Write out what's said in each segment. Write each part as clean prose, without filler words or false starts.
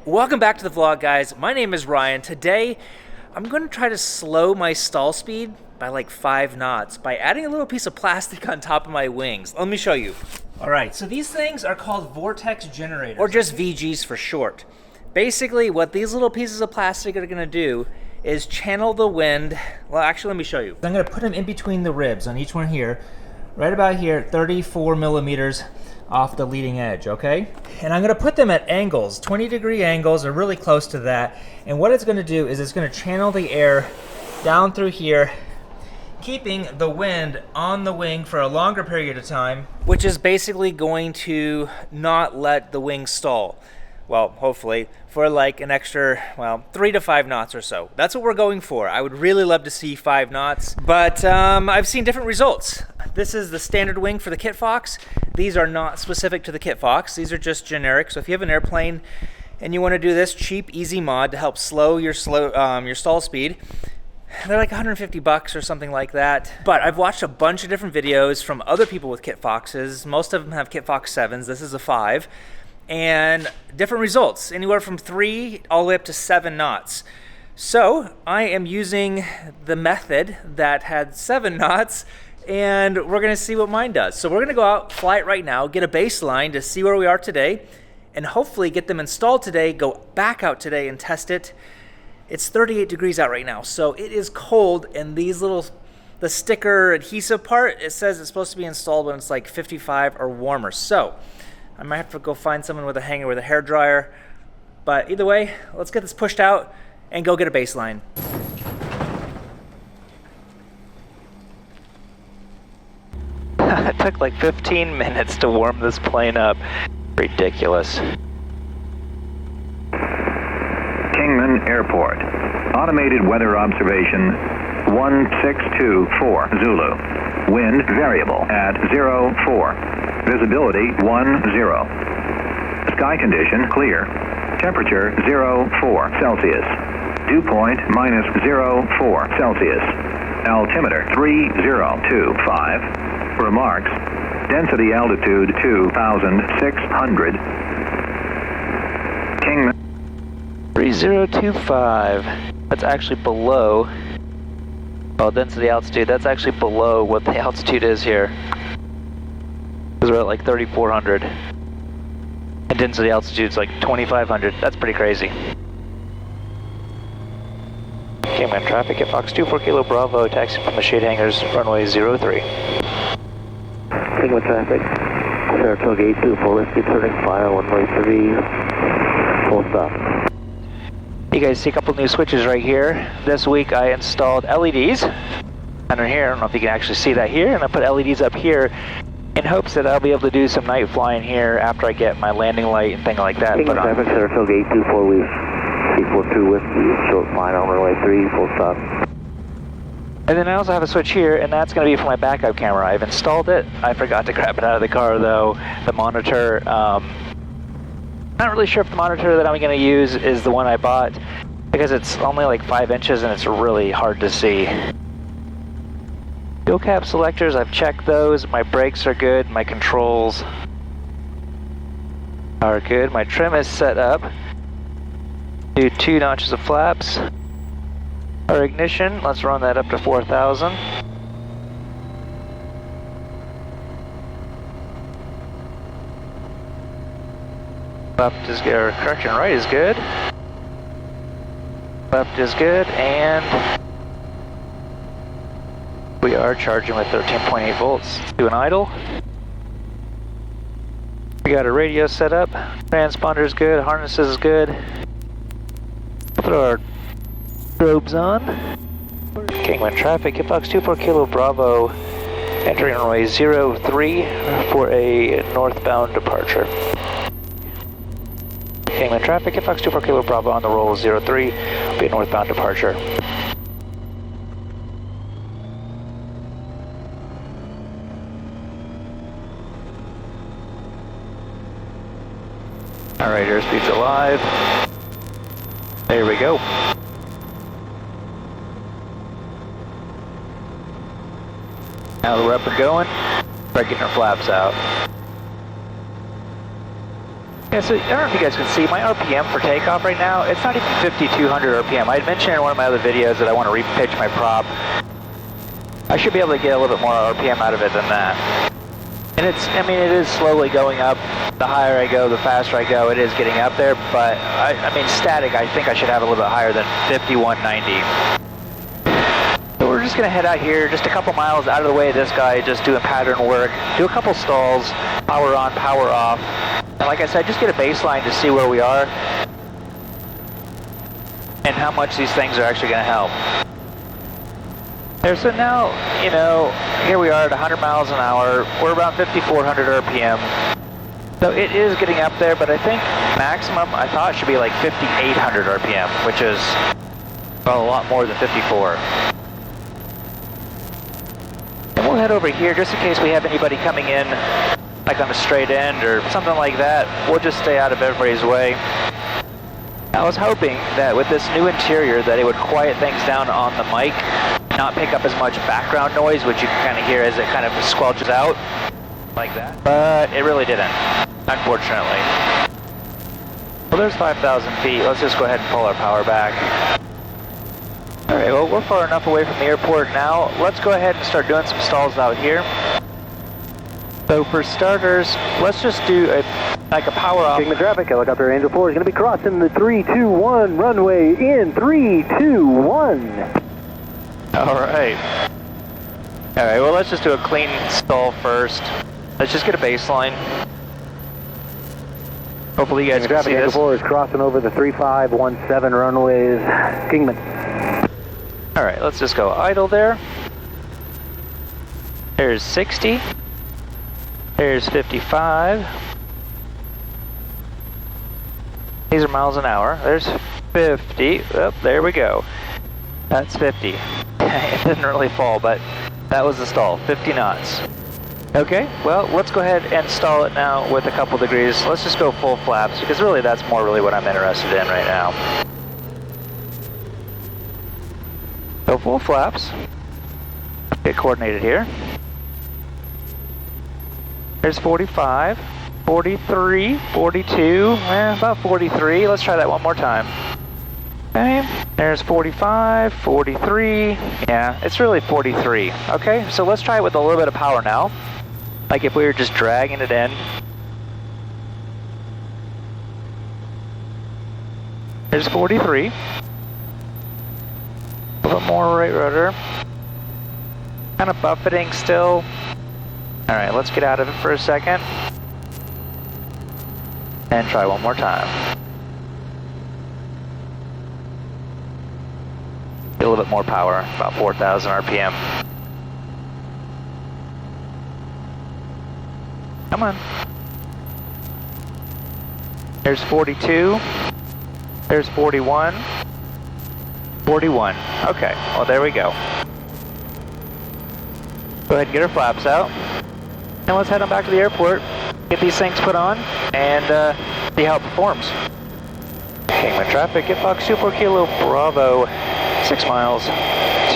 Welcome back to the vlog, guys. My name is Ryan. Today, I'm going to try to slow my stall speed by like 5 knots by adding a little piece of plastic on top of my wings. Let me show you. All right, so these things are called vortex generators, or just VGs for short. Basically, what these little pieces of plastic are going to do is channel the wind. Well, actually, let me show you. I'm going to put them in between the ribs on each one here, right about here, 34 millimeters off the leading edge, okay? And I'm gonna put them at angles, 20-degree angles, or really close to that. And what it's gonna do is it's gonna channel the air down through here, keeping the wind on the wing for a longer period of time, which is basically going to not let the wing stall. Well, hopefully, for like an extra, 3 to 5 knots or so. That's what we're going for. I would really love to see 5 knots, but I've seen different results. This is the standard wing for the Kit Fox. These are not specific to the Kit Fox. These are just generic. So if you have an airplane and you want to do this cheap, easy mod to help slow your stall speed, they're like 150 bucks or something like that. But I've watched a bunch of different videos from other people with Kit Foxes. Most of them have Kit Fox 7s. This is a 5. And different results, anywhere from 3 all the way up to 7 knots. So I am using the method that had 7 knots, and we're gonna see what mine does. So we're gonna go out, fly it right now, get a baseline to see where we are today, and hopefully get them installed today, go back out today and test it. It's 38 degrees out right now, so it is cold, and these little, the sticker adhesive part, it says it's supposed to be installed when it's like 55 or warmer. So I might have to go find someone with a hanger with a hair dryer. But either way, let's get this pushed out and go get a baseline. It took like 15 minutes to warm this plane up. Ridiculous. Kingman Airport. Automated weather observation 1624 Zulu. Wind variable at 04. Visibility 10. Sky condition clear. Temperature 04 Celsius. Dew point -04 Celsius. Altimeter 3025. Remarks. Density altitude 2,600. Kingman 3025. That's actually below. Oh, density altitude. That's actually below what the altitude is here. Because we're at like 3,400. And density altitude's like 2,500. That's pretty crazy. Kingman traffic at Fox 24 Kilo Bravo, taxi from the shade hangars, runway 03. Kingman traffic, Saratoga 824, whiskey, turning fire, runway 3, full stop. You guys see a couple new switches right here. This week I installed LEDs under here. I don't know if you can actually see that here. And I put LEDs up here in hopes that I'll be able to do some night flying here after I get my landing light and thing like that. Kingman traffic, Saratoga 824, we 342 whiskey, short flying on runway 3, full stop. And then I also have a switch here, and that's going to be for my backup camera. I've installed it. I forgot to grab it out of the car though. The monitor, not really sure if the monitor that I'm going to use is the one I bought, because it's only like 5 inches and it's really hard to see. Fuel cap selectors, I've checked those. My brakes are good. My controls are good. My trim is set up. Do 2 notches of flaps. Our ignition, let's run that up to 4,000. Left is good, or correction, right is good. Left is good, and we are charging with 13.8 volts. Do an idle. We got a radio set up. Transponder is good, harness is good. Throw our strobes on. Kingman traffic, Fox 24 Kilo Bravo, entering runway 03 for a northbound departure. Kingman traffic, Fox 24 Kilo Bravo on the roll 03, be a northbound departure. Alright, airspeed's alive. There we go. Now that we're up and going, start getting our flaps out. Yeah, so I don't know if you guys can see my RPM for takeoff right now. It's not even 5,200 RPM. I had mentioned in one of my other videos that I want to repitch my prop. I should be able to get a little bit more RPM out of it than that. And it's, I mean, it is slowly going up. The higher I go, the faster I go, it is getting up there. But, I mean, static, I think I should have a little bit higher than 5,190. So we're just going to head out here, just a couple miles out of the way of this guy, just doing pattern work. Do a couple stalls, power on, power off. And like I said, just get a baseline to see where we are and how much these things are actually going to help. There, so now, you know, here we are at 100 miles an hour. We're around 5,400 RPM. So it is getting up there, but I think maximum, I thought, should be like 5,800 RPM, which is, well, a lot more than 54. And we'll head over here just in case we have anybody coming in, like on a straight end or something like that. We'll just stay out of everybody's way. I was hoping that with this new interior that it would quiet things down on the mic, not pick up as much background noise, which you can kind of hear as it kind of squelches out, like that. But it really didn't, unfortunately. Well, there's 5,000 feet. Let's just go ahead and pull our power back. Alright, well, we're far enough away from the airport now. Let's go ahead and start doing some stalls out here. So for starters, let's just do like a power off. Kingman traffic, helicopter Angel 4 is going to be crossing the 321 runway in 321. Alright. Alright, well, let's just do a clean stall first. Let's just get a baseline. Hopefully you guys can see Angel this. 4 is crossing over the 3517 runways. Kingman. Alright, let's just go idle there. There's 60. There's 55. These are miles an hour. There's 50. Oh, there we go. That's 50. It didn't really fall, but that was the stall. 50 knots. Okay, well, let's go ahead and stall it now with a couple degrees. Let's just go full flaps, because really that's more really what I'm interested in right now. Go full flaps. Get coordinated here. There's 45, 43, 42, about 43. Let's try that one more time. Okay, there's 45, 43. Yeah, it's really 43. Okay, so let's try it with a little bit of power now. Like if we were just dragging it in. There's 43. A little more right rudder. Kind of buffeting still. Alright, let's get out of it for a second. And try one more time. Get a little bit more power, about 4,000 RPM. Come on. There's 42. There's 41. 41. Okay, well there we go. Go ahead and get our flaps out. And let's head on back to the airport, get these things put on, and see how it performs. Kingman traffic, get Fox 24 Kilo Bravo, 6 miles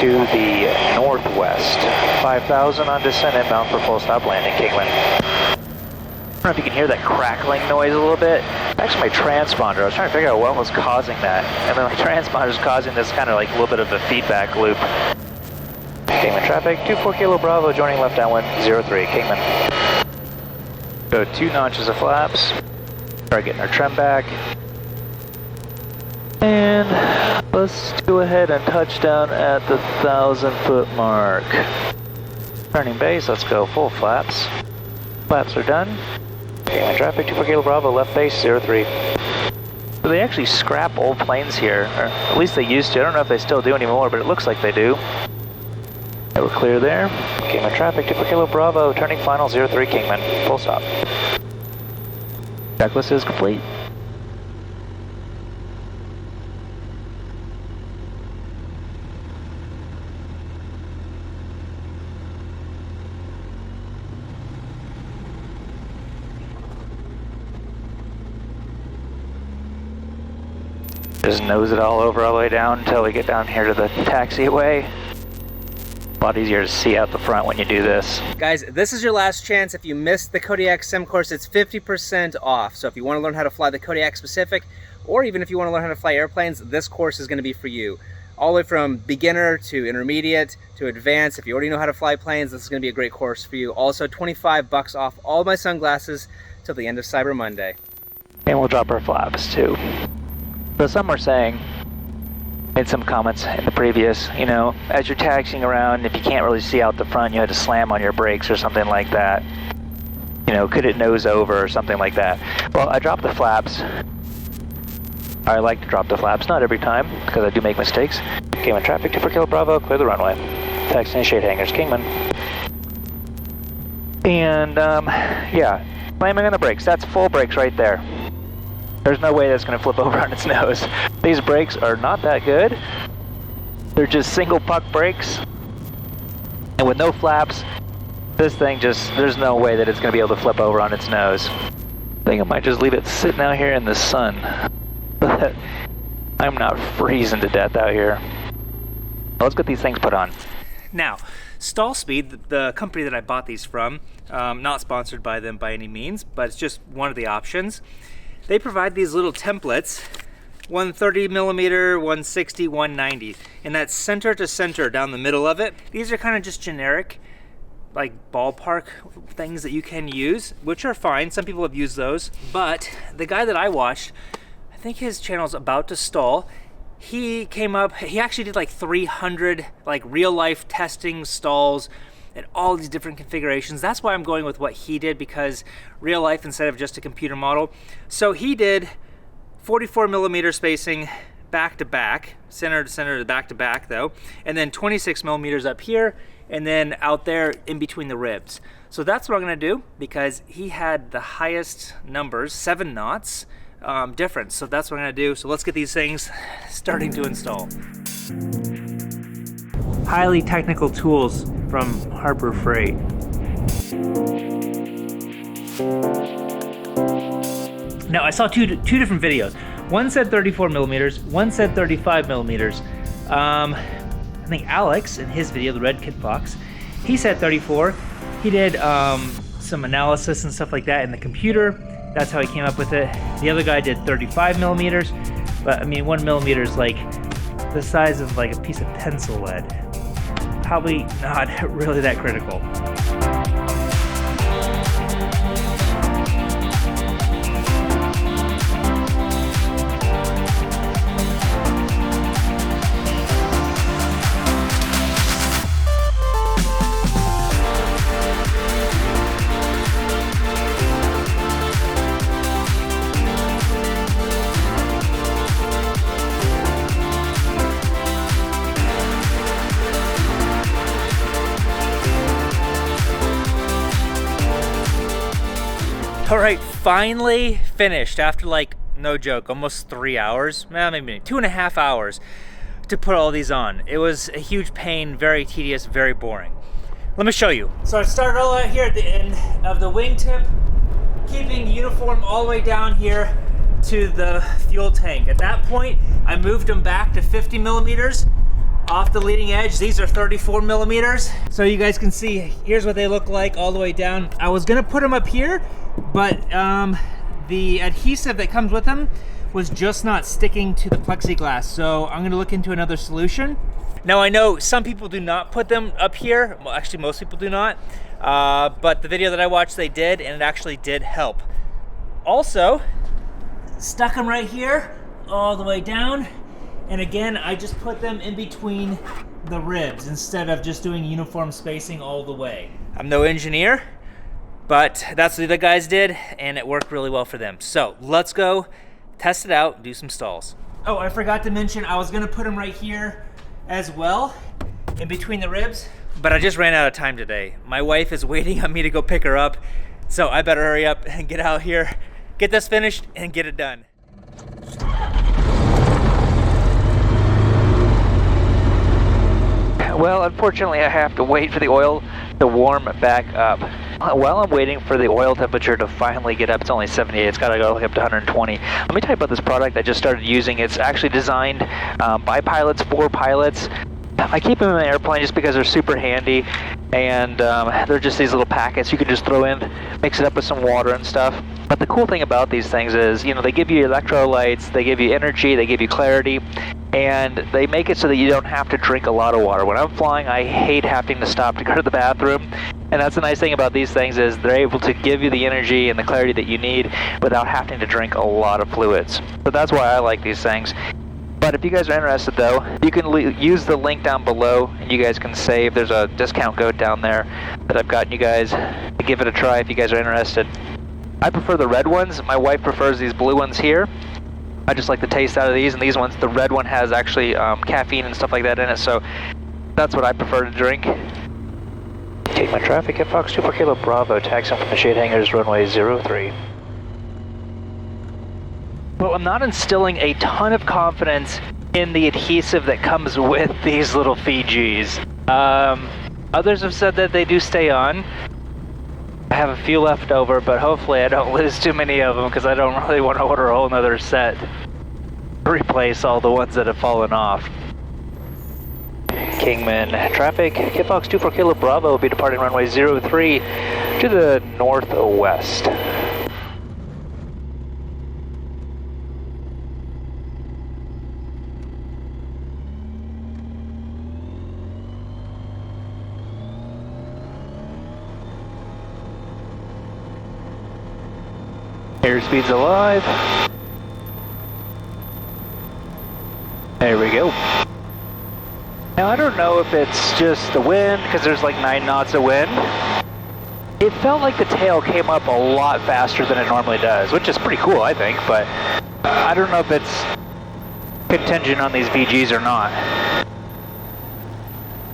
to the northwest. 5,000 on descent inbound for full stop landing, Kingman. I don't know if you can hear that crackling noise a little bit. Actually, my transponder, I was trying to figure out what was causing that. And then my transponder is causing this kind of like a little bit of a feedback loop. Kingman traffic, 24 Kilo Bravo, joining left downwind, 03, Kingman. Go 2 notches of flaps. Start getting our trim back. And let's go ahead and touch down at the 1,000-foot mark. Turning base, let's go full flaps. Flaps are done. Kingman traffic, 24 Kilo Bravo, left base, 03. So they actually scrap old planes here, or at least they used to. I don't know if they still do anymore, but it looks like they do. We're clear there. Kingman traffic, 24 Kilo Bravo, turning final 03 Kingman, full stop. Checklist is complete. Just nose it all over all the way down until we get down here to the taxiway. A lot easier to see out the front when you do this. Guys, this is your last chance. If you missed the Kodiak Sim course, it's 50% off. So if you want to learn how to fly the Kodiak specific, or even if you want to learn how to fly airplanes, this course is going to be for you. All the way from beginner to intermediate to advanced. If you already know how to fly planes, this is going to be a great course for you. Also, 25 bucks off all my sunglasses till the end of Cyber Monday. And we'll drop our flaps too. So some are saying, made some comments in the previous, you know, as you're taxiing around, if you can't really see out the front, you had to slam on your brakes or something like that. You know, could it nose over or something like that? Well, I dropped the flaps. I like to drop the flaps, not every time, because I do make mistakes. Kingman traffic, 2 per kilo Bravo, clear the runway. Taxiing shade hangars, Kingman. And, yeah, slamming on the brakes, that's full brakes right there. There's no way that's going to flip over on its nose. These brakes are not that good. They're just single puck brakes. And with no flaps, this thing just, there's no way that it's going to be able to flip over on its nose. I think I might just leave it sitting out here in the sun. But I'm not freezing to death out here. Let's get these things put on. Now, Stall Speed, the company that I bought these from, not sponsored by them by any means, but it's just one of the options. They provide these little templates, 130 millimeter, 160, 190, and that's center to center down the middle of it. These are kind of just generic, like ballpark things that you can use, which are fine. Some people have used those, but the guy that I watched, I think his channel's about to stall. He came up, he actually did like 300 like real life testing stalls and all these different configurations. That's why I'm going with what he did, because real life instead of just a computer model. So he did 44 millimeter spacing back to back, center to center, back to back though, and then 26 millimeters up here, and then out there in between the ribs. So that's what I'm gonna do, because he had the highest numbers, 7 knots difference. So that's what I'm gonna do. So let's get these things starting to install. Highly technical tools from Harbor Freight. Now I saw two different videos. One said 34 millimeters, one said 35 millimeters. I think Alex in his video, the Red Kid Fox, he said 34. He did some analysis and stuff like that in the computer. That's how he came up with it. The other guy did 35 millimeters, but I mean 1 millimeter is like the size of like a piece of pencil lead. Probably not really that critical. All right, finally finished after like, no joke, almost 3 hours, maybe 2.5 hours to put all these on. It was a huge pain, very tedious, very boring. Let me show you. So I started all out here at the end of the wingtip, keeping uniform all the way down here to the fuel tank. At that point, I moved them back to 50 millimeters off the leading edge. These are 34 millimeters. So you guys can see, here's what they look like all the way down. I was gonna put them up here, but the adhesive that comes with them was just not sticking to the plexiglass. So I'm gonna look into another solution. Now I know some people do not put them up here. Well, actually most people do not. But the video that I watched, they did, and it actually did help. Also, stuck them right here, all the way down. And again, I just put them in between the ribs instead of just doing uniform spacing all the way. I'm no engineer, but that's what the other guys did, and it worked really well for them. So let's go test it out, do some stalls. Oh, I forgot to mention, I was gonna put them right here as well, in between the ribs, but I just ran out of time today. My wife is waiting on me to go pick her up, so I better hurry up and get out here, get this finished, and get it done. Well, unfortunately, I have to wait for the oil to warm back up. While I'm waiting for the oil temperature to finally get up, it's only 78, it's got to go up to 120. Let me tell you about this product I just started using. It's actually designed by pilots, for pilots. I keep them in the airplane just because they're super handy, and they're just these little packets you can just throw in, mix it up with some water and stuff. But the cool thing about these things is, you know, they give you electrolytes, they give you energy, they give you clarity, and they make it so that you don't have to drink a lot of water. When I'm flying, I hate having to stop to go to the bathroom, and that's the nice thing about these things is they're able to give you the energy and the clarity that you need without having to drink a lot of fluids. So that's why I like these things. But if you guys are interested though, you can use the link down below and you guys can save. There's a discount code down there that I've gotten you guys to give it a try if you guys are interested. I prefer the red ones. My wife prefers these blue ones here. I just like the taste out of these, and these ones, the red one has actually caffeine and stuff like that in it, so that's what I prefer to drink. Take my traffic at Fox 2 Kilo Bravo, taxiing from the shade hangars, runway 03. Well, I'm not instilling a ton of confidence in the adhesive that comes with these little Fijis. Others have said that they do stay on. I have a few left over, but hopefully I don't lose too many of them because I don't really want to order a whole nother set to replace all the ones that have fallen off. Kingman traffic, Fox 2 Kilo Bravo will be departing runway 03 to the northwest. Airspeed's alive. There we go. Now I don't know if it's just the wind, because there's like 9 knots of wind. It felt like the tail came up a lot faster than it normally does, which is pretty cool, I think, but I don't know if it's contingent on these VGs or not.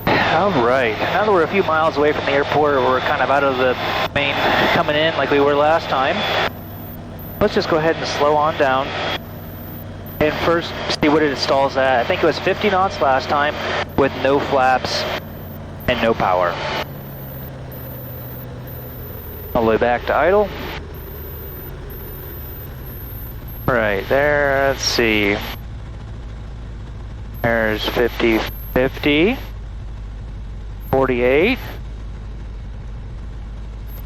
Alright, now that we're a few miles away from the airport, we're kind of out of the main coming in like we were last time. Let's just go ahead and slow on down and first see what it stalls at. I think it was 50 knots last time with no flaps and no power. All the way back to idle. Right there, let's see. There's 50, 50, 48,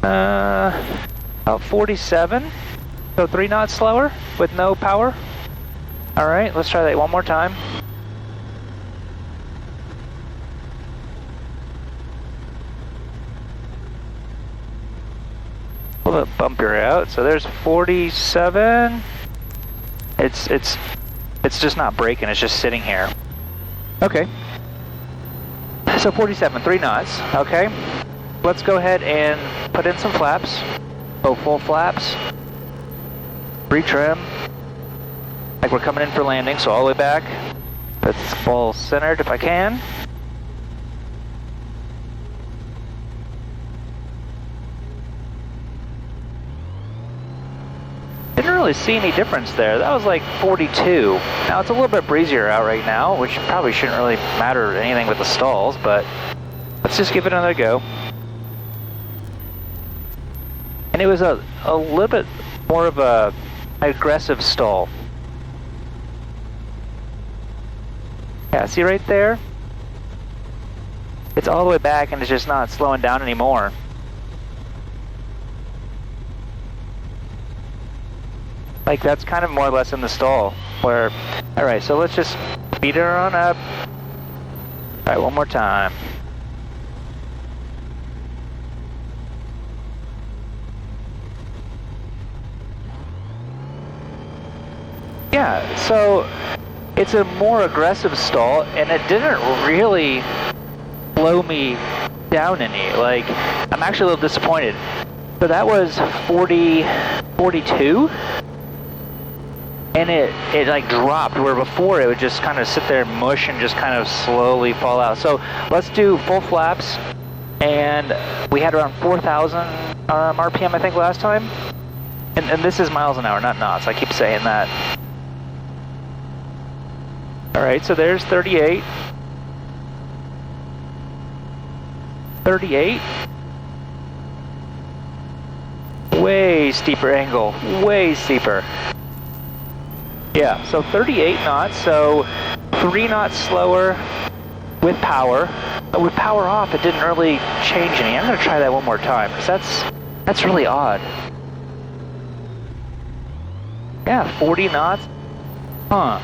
about 47. So 3 knots slower with no power. Alright, let's try that one more time. A little bit bumpier out. So there's 47. It's just not braking, it's just sitting here. Okay. So 47, 3 knots. Okay. Let's go ahead and put in some flaps. Go full flaps. Retrim, like we're coming in for landing, so all the way back. Let's ball centered if I can. Didn't really see any difference there. That was like 42. Now it's a little bit breezier out right now, which probably shouldn't really matter anything with the stalls, but let's just give it another go. And it was a little bit more of a aggressive stall. Yeah, see right there? It's all the way back and it's just not slowing down anymore. Like that's kind of more or less in the stall where, alright, so let's just speed her on up. Alright, one more time. Yeah, so it's a more aggressive stall, and it didn't really slow me down any. Like, I'm actually a little disappointed. So that was 40, 42, and it like dropped, where before it would just kind of sit there and mush and just kind of slowly fall out. So let's do full flaps, and we had around 4,000 RPM, I think, last time. And this is miles an hour, not knots. I keep saying that. Alright, so there's 38. 38. Way steeper angle. Way steeper. Yeah, so 38 knots, so 3 knots slower with power. But with power off, it didn't really change any. I'm gonna try that one more time, because that's really odd. Yeah, 40 knots. Huh.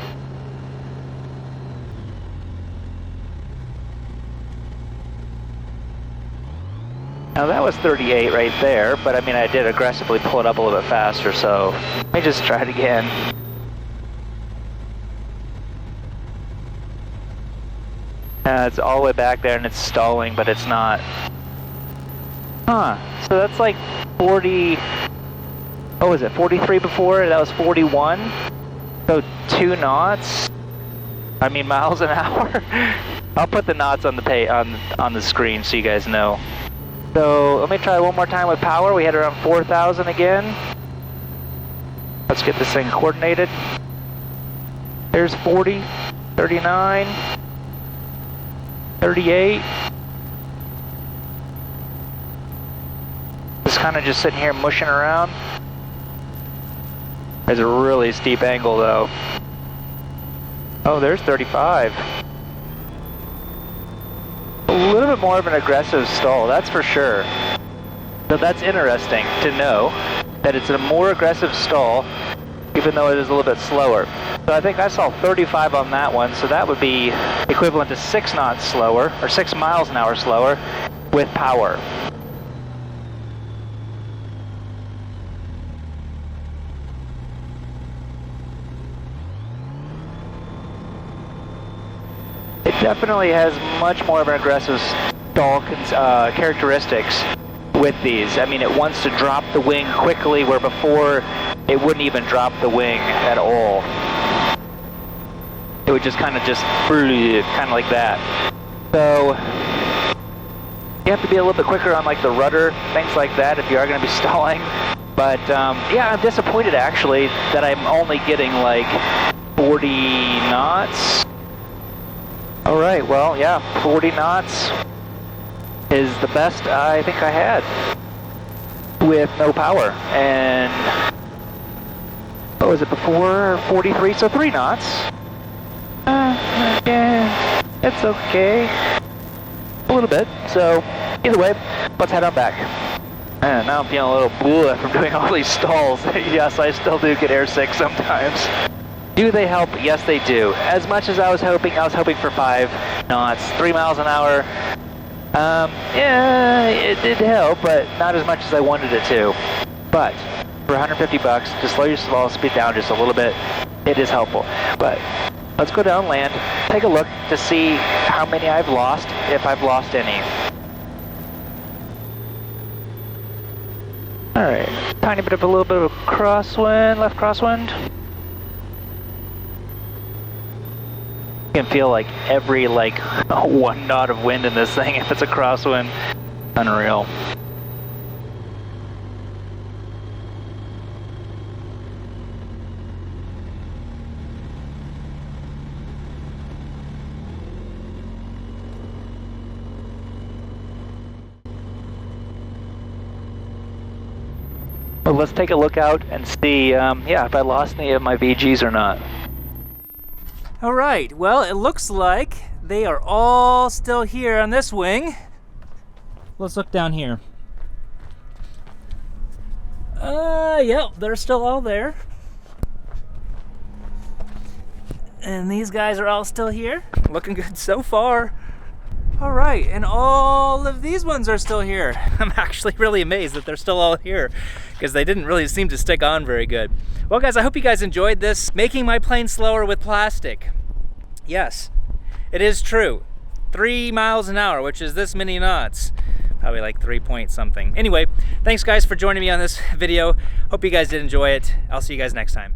Now that was 38 right there, but I mean I did aggressively pull it up a little bit faster, so let me just try it again. It's all the way back there and it's stalling, but it's not. Huh, so that's like 40, what was it, 43 before? That was 41, so 2 knots. I mean miles an hour. I'll put the knots on the on the screen so you guys know. So let me try one more time with power. We had around 4,000 again. Let's get this thing coordinated. There's 40, 39, 38. Just kind of just sitting here mushing around. There's a really steep angle though. Oh, there's 35. A little bit more of an aggressive stall, that's for sure. So that's interesting to know that it's a more aggressive stall, even though it is a little bit slower. So I think I saw 35 on that one, so that would be equivalent to 6 knots slower, or 6 miles an hour slower, with power. It definitely has much more of an aggressive stall characteristics with these. I mean, it wants to drop the wing quickly, where before it wouldn't even drop the wing at all. It would just kind of like that. So you have to be a little bit quicker on like the rudder, things like that, if you are going to be stalling. But yeah, I'm disappointed actually that I'm only getting like 40 knots. All right, well, yeah, 40 knots is the best I think I had with no power. And what was it before? 43, so 3 knots. Yeah, it's okay. A little bit. So either way, let's head on back. And now I'm feeling a little blue from doing all these stalls. Yes, I still do get airsick sometimes. Do they help? Yes, they do. As much as I was hoping for 5 knots, 3 miles an hour. Yeah, it did help, but not as much as I wanted it to. But for 150 bucks, to slow your stall speed down just a little bit, it is helpful. But let's go down land, take a look to see how many I've lost, if I've lost any. All right, tiny bit of a little bit of crosswind, left crosswind. You can feel like every 1 knot of wind in this thing if it's a crosswind. Unreal. Well, let's take a look out and see, yeah, if I lost any of my VGs or not. All right, well, it looks like they are all still here on this wing. Let's look down here. Yep, they're still all there. And these guys are all still here. Looking good so far. All right, and all of these ones are still here. I'm actually really amazed that they're still all here because they didn't really seem to stick on very good. Well, guys, I hope you guys enjoyed this, making my plane slower with plastic. Yes, it is true. 3 miles an hour, which is this many knots. Probably like 3 point something. Anyway, thanks guys for joining me on this video. Hope you guys did enjoy it. I'll see you guys next time.